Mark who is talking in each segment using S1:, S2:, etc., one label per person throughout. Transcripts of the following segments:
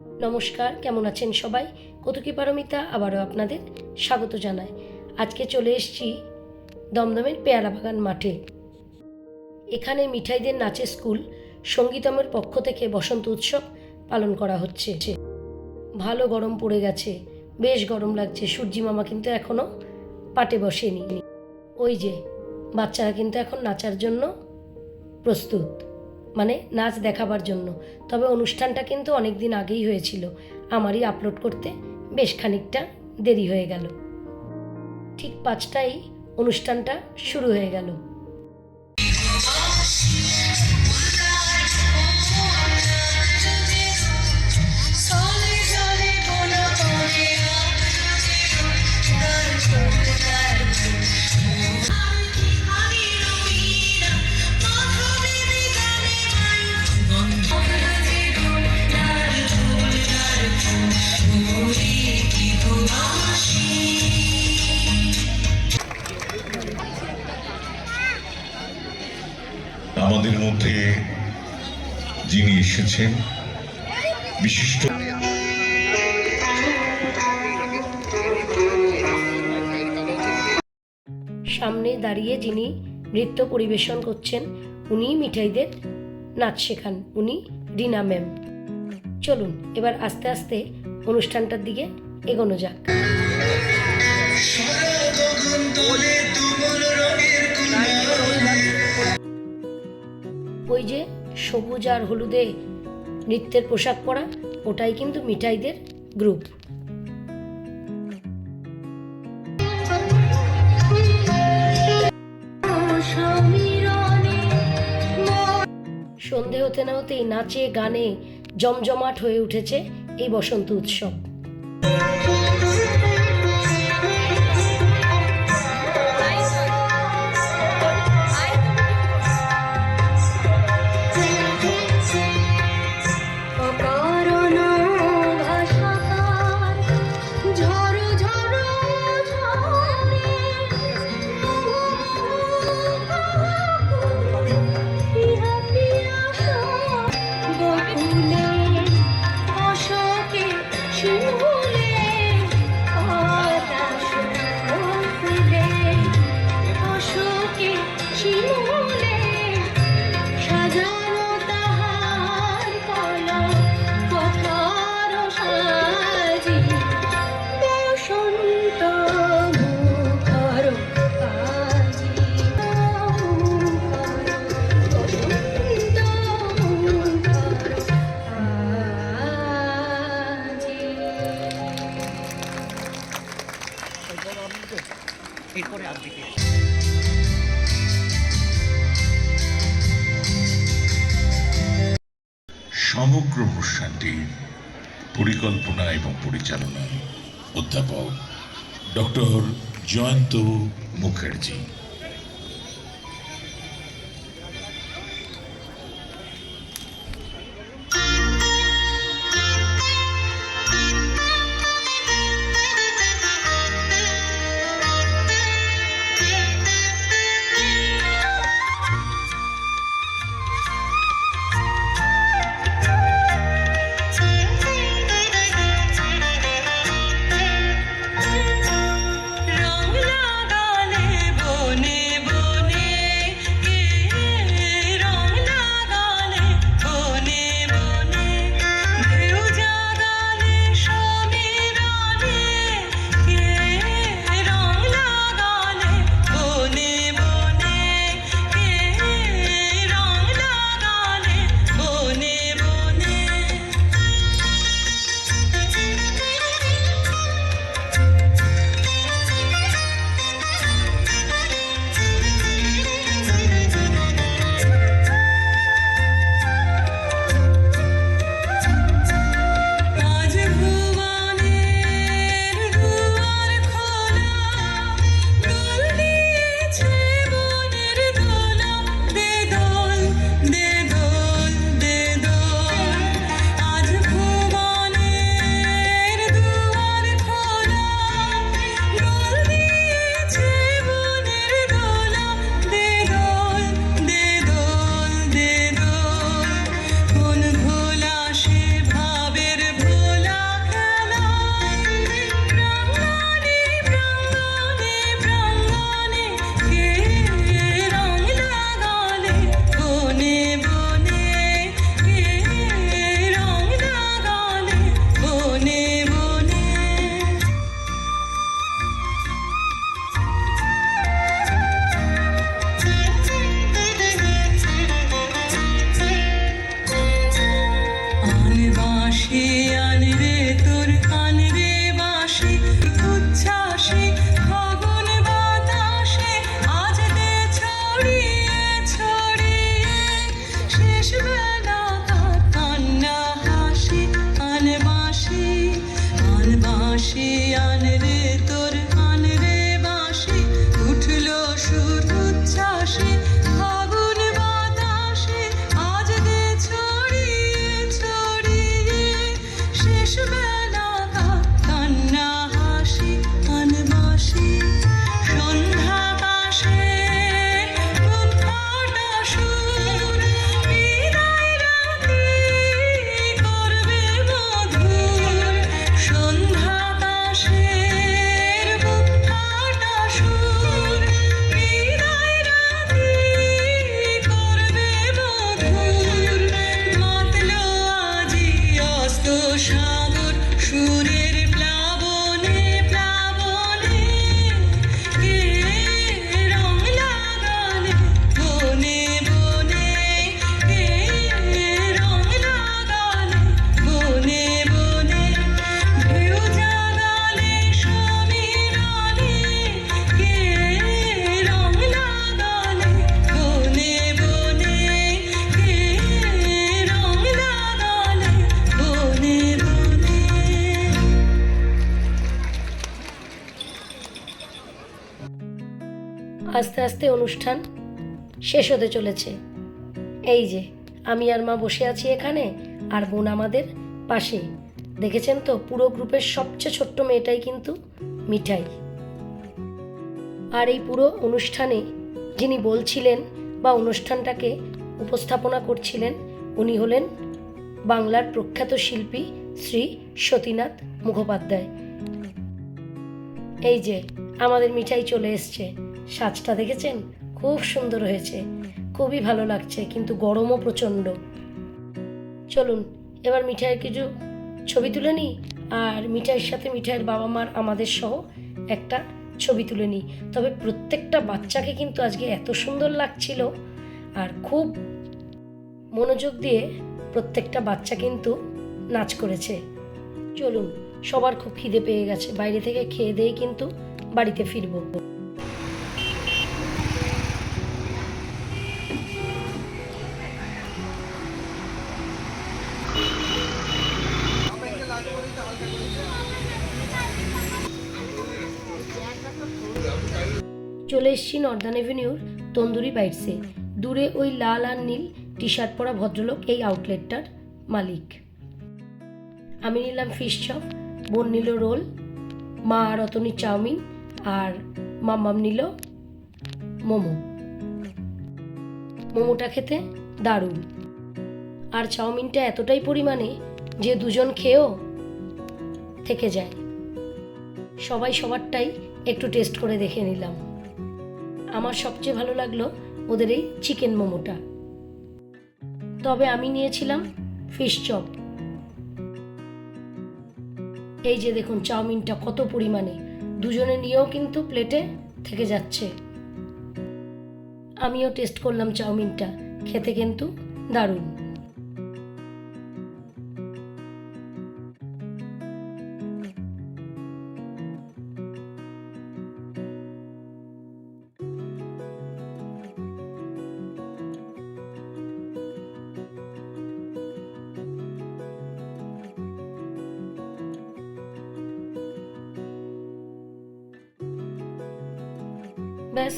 S1: নমস্কার, কেমন আছেন সবাই? কৌতুকী পারমিতা আবারও আপনাদের স্বাগত জানায়। আজকে চলে এসেছি দমদমের পেয়ারা বাগান মাঠে। এখানে মিঠাইদের নাচের স্কুল সঙ্গীতমের পক্ষ থেকে বসন্ত উৎসব পালন করা হচ্ছে। ভালো গরম পড়ে গেছে, বেশ গরম লাগছে। সূর্যি মামা কিন্তু এখনও পাটে বসেনি। ওই যে বাচ্চারা কিন্তু এখন নাচার জন্য প্রস্তুত, মানে নাচ দেখাবার জন্য। তবে অনুষ্ঠানটা কিন্তু অনেক দিন আগেই হয়েছিল, আমারই আপলোড করতে বেশ খানিকটা দেরি হয়ে গেল। ঠিক 5টায় অনুষ্ঠানটা শুরু হয়ে গেল।
S2: আমাদের মধ্যে যিনি এসেছেন বিশিষ্ট
S1: সামনে দাঁড়িয়ে যিনি নৃত্য পরিবেশন করছেন উনি মিঠাইদের নাচ শেখান, উনি রিনা ম্যাম। চলুন এবার আস্তে আস্তে অনুষ্ঠানটার দিকে এগোনো যাক। ওই যে সবুজ আর হলুদে নৃত্যের পোশাক পরা, ওটাই কিন্তু মিঠাইদের গ্রুপ। সন্ধে হতে না হতেই নাচে গানে জমজমাট হয়ে উঠেছে এই বসন্ত উৎসব।
S2: সমগ্র অনুষ্ঠানটির পরিকল্পনা এবং পরিচালনায় অধ্যাপক ডক্টর জয়ন্ত মুখার্জি।
S1: আস্তে আস্তে অনুষ্ঠান শেষ হতে চলেছে। এই যে আমি আর মা বসে আছি এখানে, আর বোন আমাদের পাশে। দেখেছেন তো, পুরো গ্রুপের সবচেয়ে ছোট্ট মেয়েটাই কিন্তু মিঠাই। আর এই পুরো অনুষ্ঠানে যিনি বলছিলেন বা অনুষ্ঠানটাকে উপস্থাপনা করছিলেন, উনি হলেন বাংলার প্রখ্যাত শিল্পী শ্রী সতীনাথ মুখোপাধ্যায়। এই যে আমাদের মিঠাই চলে এসছে। সাজটা দেখেছেন, খুব সুন্দর হয়েছে, খুবই ভালো লাগছে, কিন্তু গরমও প্রচণ্ড। চলুন এবার মিঠাইয়ের কিছু ছবি তুলে নিই, আর মিঠাইয়ের সাথে মিঠাইয়ের বাবা মার আমাদের সহ একটা ছবি তুলে নিই। তবে প্রত্যেকটা বাচ্চাকে কিন্তু আজকে এত সুন্দর লাগছিল, আর খুব মনোযোগ দিয়ে প্রত্যেকটা বাচ্চা কিন্তু নাচ করেছে। চলুন, সবার খুব খিদে পেয়ে গেছে, বাইরে থেকে খেয়ে দিয়ে কিন্তু বাড়িতে ফিরব। চলে এসেছি নর্দার্ন এভিনিউর তন্দুরি বাইটসে। দূরে ওই লাল আর নীল টি শার্ট পরা ভদ্রলোক এই আউটলেটটার মালিক। আমি নিলাম ফিশ চপ, বোন নিল রোল, মা রতনী চাউমিন, আর মাম্মাম নিল মোমো। মোমোটা খেতে দারুণ, আর চাউমিনটা এতটাই পরিমাণে যে দুজন খেয়েও থেকে যায়। সবাই সবারটাই একটু টেস্ট করে দেখে নিলাম। আমার সবচেয়ে ভালো লাগলো ওদের এই চিকেন মোমোটা। তবে আমি নিয়েছিলাম ফিশ চপ। এই যে দেখুন চাউমিনটা কত পরিমাণে, দুজনে নিয়েও কিন্তু প্লেটে থেকে যাচ্ছে। আমিও টেস্ট করলাম চাউমিনটা, খেতে কিন্তু দারুণ। ব্যাস,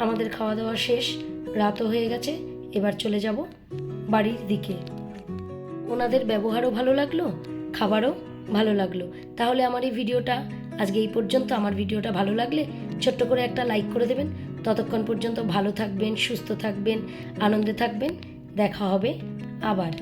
S1: আমাদের খাওয়া দাওয়া শেষ, রাতও হয়ে গেছে। এবার চলে যাব বাড়ির দিকে। ওনাদের ব্যবহারও ভালো লাগলো, খাবারও ভালো লাগলো। তাহলে আমার এই ভিডিওটা আজকে এই পর্যন্ত। আমার ভিডিওটা ভালো লাগলে ছোট্ট করে একটা লাইক করে দেবেন। ততক্ষণ পর্যন্ত ভালো থাকবেন, সুস্থ থাকবেন, আনন্দে থাকবেন। দেখা হবে আবার।